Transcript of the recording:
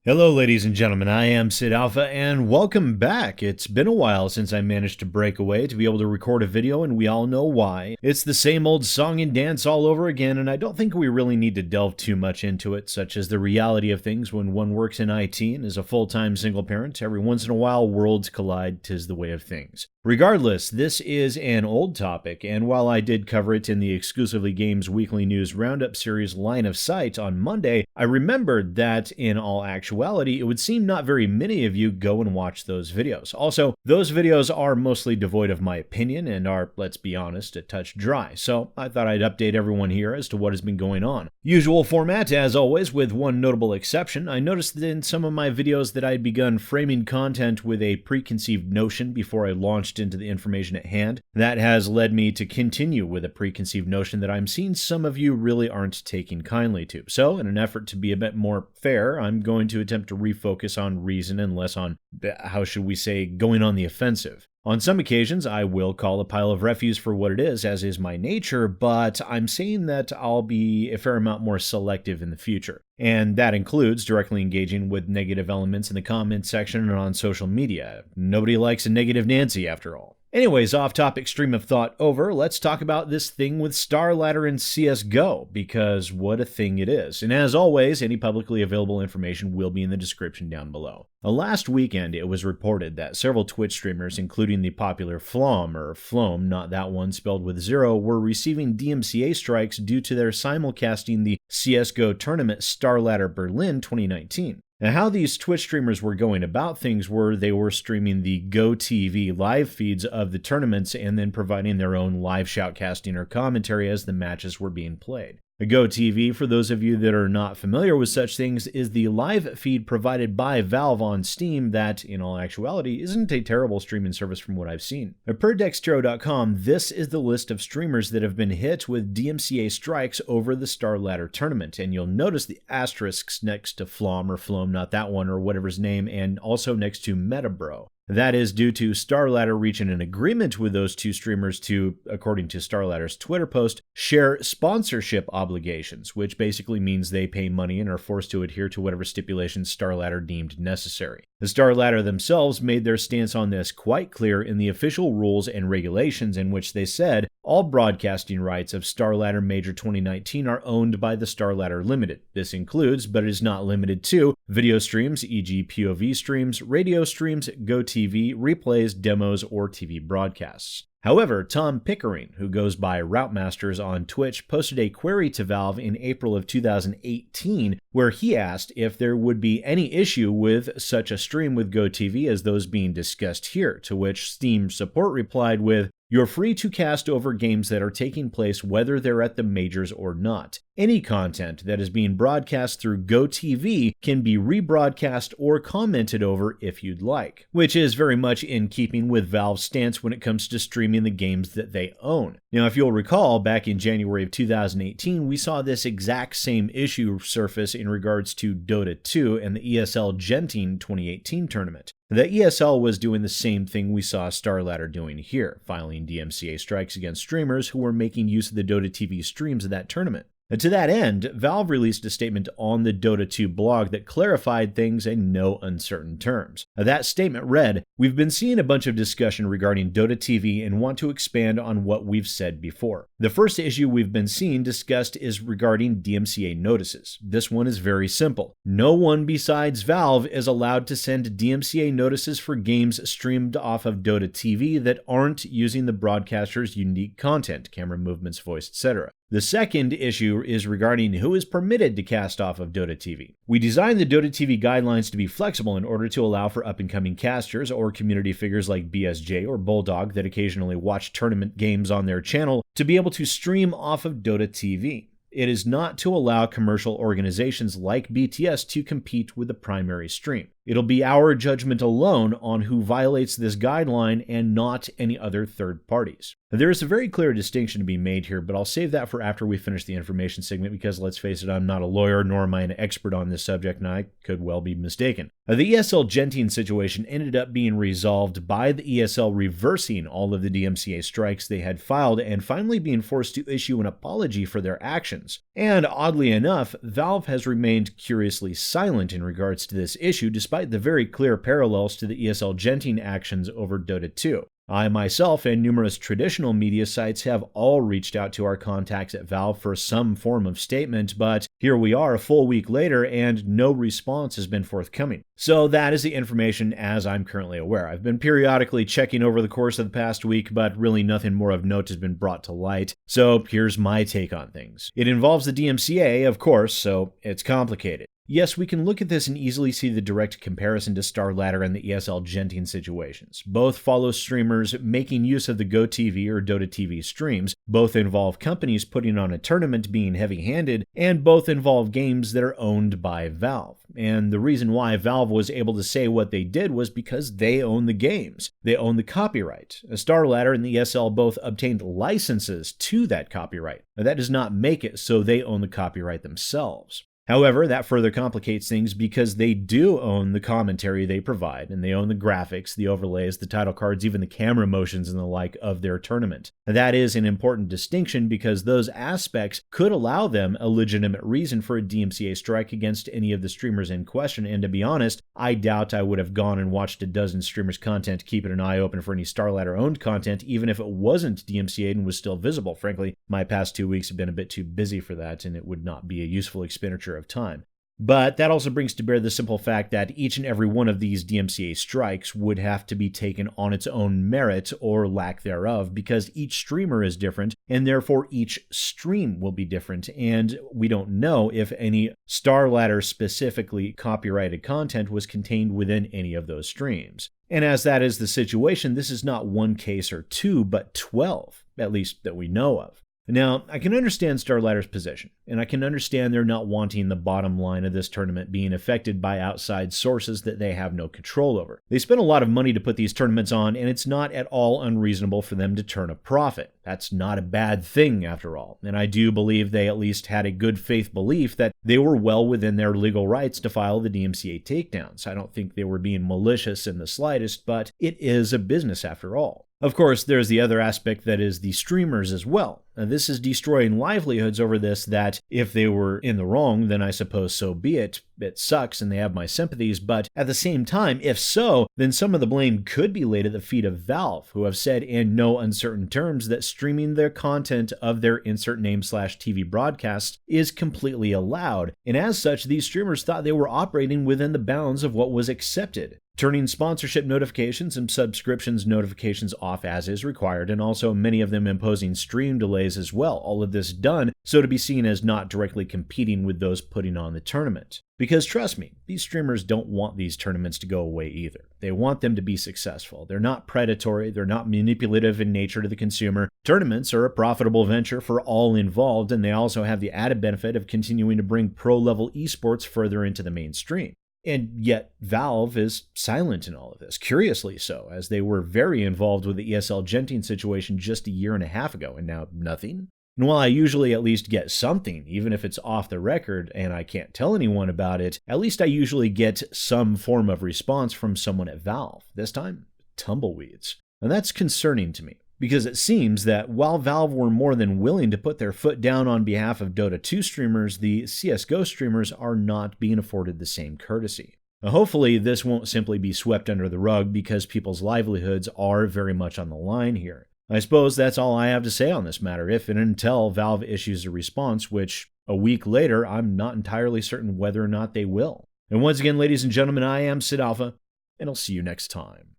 Hello ladies and gentlemen, I am SidAlpha and welcome back. It's been a while since I managed to break away to be able to record a video, and we all know why. It's the same old song and dance all over again, and I don't think we really need to delve too much into it, such as the reality of things when one works in IT and is a full-time single parent. Every once in a while, worlds collide, 'tis the way of things. Regardless, this is an old topic, and while I did cover it in the Exclusively Games Weekly News Roundup series Line of Sight on Monday, I remembered that in all actuality, it would seem not very many of you go and watch those videos. Also, those videos are mostly devoid of my opinion and are, let's be honest, a touch dry, so I thought I'd update everyone here as to what has been going on. Usual format, as always, with one notable exception. I noticed that in some of my videos that I had begun framing content with a preconceived notion before I launched into the information at hand. That has led me to continue with a preconceived notion that I'm seeing some of you really aren't taking kindly to. So, in an effort to be a bit more fair, I'm going to attempt to refocus on reason and less on, how should we say, going on the offensive. On some occasions, I will call a pile of refuse for what it is, as is my nature, but I'm saying that I'll be a fair amount more selective in the future. And that includes directly engaging with negative elements in the comments section and on social media. Nobody likes a negative Nancy, after all. Anyways, off-topic stream of thought over, let's talk about this thing with Starladder and CSGO, because what a thing it is. And as always, any publicly available information will be in the description down below. Last weekend, it was reported that several Twitch streamers, including the popular Flom, or Floam, not that one spelled with zero, were receiving DMCA strikes due to their simulcasting the CSGO tournament Starladder Berlin 2019. Now, how these Twitch streamers were going about things were they were streaming the GOTV live feeds of the tournaments and then providing their own live shoutcasting or commentary as the matches were being played. A GOTV, for those of you that are not familiar with such things, is the live feed provided by Valve on Steam that, in all actuality, isn't a terrible streaming service from what I've seen. Per Dextero.com, this is the list of streamers that have been hit with DMCA strikes over the Starladder tournament, and you'll notice the asterisks next to Flom or Floam, not that one, or whatever his name, and also next to Metabro. That is due to Starladder reaching an agreement with those two streamers to, according to Starladder's Twitter post, share sponsorship obligations, which basically means they pay money and are forced to adhere to whatever stipulations Starladder deemed necessary. The Starladder themselves made their stance on this quite clear in the official rules and regulations, in which they said all broadcasting rights of Starladder Major 2019 are owned by the Starladder Limited. This includes, but is not limited to, video streams, e.g. POV streams, radio streams, GoTV, replays, demos, or TV broadcasts. However, Tom Pickering, who goes by Routemasters on Twitch, posted a query to Valve in April of 2018 where he asked if there would be any issue with such a stream with GoTV as those being discussed here, to which Steam support replied with, "You're free to cast over games that are taking place whether they're at the majors or not. Any content that is being broadcast through GoTV can be rebroadcast or commented over if you'd like," which is very much in keeping with Valve's stance when it comes to streaming the games that they own. Now, if you'll recall, back in January of 2018, we saw this exact same issue surface in regards to Dota 2 and the ESL Genting 2018 tournament. The ESL was doing the same thing we saw Starladder doing here, filing DMCA strikes against streamers who were making use of the Dota TV streams of that tournament. And to that end, Valve released a statement on the Dota 2 blog that clarified things in no uncertain terms. That statement read, "We've been seeing a bunch of discussion regarding Dota TV and want to expand on what we've said before. The first issue we've been seeing discussed is regarding DMCA notices. This one is very simple. No one besides Valve is allowed to send DMCA notices for games streamed off of Dota TV that aren't using the broadcaster's unique content, camera movements, voice, etc. The second issue is regarding who is permitted to cast off of Dota TV. We designed the Dota TV guidelines to be flexible in order to allow for up-and-coming casters or community figures like BSJ or Bulldog that occasionally watch tournament games on their channel to be able to stream off of Dota TV. It is not to allow commercial organizations like BTS to compete with the primary stream. It'll be our judgment alone on who violates this guideline and not any other third parties. There is a very clear distinction to be made here, but I'll save that for after we finish the information segment because, let's face it, I'm not a lawyer, nor am I an expert on this subject, and I could well be mistaken. The ESL Genting situation ended up being resolved by the ESL reversing all of the DMCA strikes they had filed and finally being forced to issue an apology for their actions. And oddly enough, Valve has remained curiously silent in regards to this issue, despite the very clear parallels to the ESL Genting actions over Dota 2. I myself and numerous traditional media sites have all reached out to our contacts at Valve for some form of statement, but here we are a full week later and no response has been forthcoming. So that is the information as I'm currently aware. I've been periodically checking over the course of the past week, but really nothing more of note has been brought to light. So here's my take on things. It involves the DMCA, of course, so it's complicated. Yes, we can look at this and easily see the direct comparison to Starladder and the ESL Genting situations. Both follow streamers making use of the GOTV or Dota TV streams, both involve companies putting on a tournament being heavy-handed, and both involve games that are owned by Valve. And the reason why Valve was able to say what they did was because they own the games. They own the copyright. Starladder and the ESL both obtained licenses to that copyright. Now, that does not make it so they own the copyright themselves. However, that further complicates things because they do own the commentary they provide, and they own the graphics, the overlays, the title cards, even the camera motions and the like of their tournament. That is an important distinction because those aspects could allow them a legitimate reason for a DMCA strike against any of the streamers in question, and to be honest, I doubt I would have gone and watched a dozen streamers' content keeping an eye open for any Starladder-owned content, even if it wasn't DMCA'd and was still visible. Frankly, my past 2 weeks have been a bit too busy for that, and it would not be a useful expenditure of time. But that also brings to bear the simple fact that each and every one of these DMCA strikes would have to be taken on its own merit or lack thereof because each streamer is different and therefore each stream will be different, and we don't know if any Starladder specifically copyrighted content was contained within any of those streams. And as that is the situation, this is not one case or two, but 12, at least that we know of. Now, I can understand Starladder's position, and I can understand they're not wanting the bottom line of this tournament being affected by outside sources that they have no control over. They spend a lot of money to put these tournaments on, and it's not at all unreasonable for them to turn a profit. That's not a bad thing, after all, and I do believe they at least had a good faith belief that they were well within their legal rights to file the DMCA takedowns. I don't think they were being malicious in the slightest, but it is a business after all. Of course, there's the other aspect that is the streamers as well. Now, this is destroying livelihoods over this that if they were in the wrong, then I suppose so be it. It sucks and they have my sympathies, but at the same time, if so, then some of the blame could be laid at the feet of Valve, who have said in no uncertain terms that streaming their content of their insert name/TV broadcasts is completely allowed, and as such, these streamers thought they were operating within the bounds of what was accepted. Turning sponsorship notifications and subscriptions notifications off as is required, and also many of them imposing stream delays as well, all of this done so to be seen as not directly competing with those putting on the tournament. Because trust me, these streamers don't want these tournaments to go away either. They want them to be successful. They're not predatory, they're not manipulative in nature to the consumer. Tournaments are a profitable venture for all involved, and they also have the added benefit of continuing to bring pro-level esports further into the mainstream. And yet, Valve is silent in all of this, curiously so, as they were very involved with the ESL Genting situation just a year and a half ago, and now nothing? And while I usually at least get something, even if it's off the record and I can't tell anyone about it, at least I usually get some form of response from someone at Valve. This time, tumbleweeds. And that's concerning to me, because it seems that while Valve were more than willing to put their foot down on behalf of Dota 2 streamers, the CSGO streamers are not being afforded the same courtesy. Now, hopefully, this won't simply be swept under the rug because people's livelihoods are very much on the line here. I suppose that's all I have to say on this matter, if and until Valve issues a response, which a week later, I'm not entirely certain whether or not they will. And once again, ladies and gentlemen, I am SidAlpha, and I'll see you next time.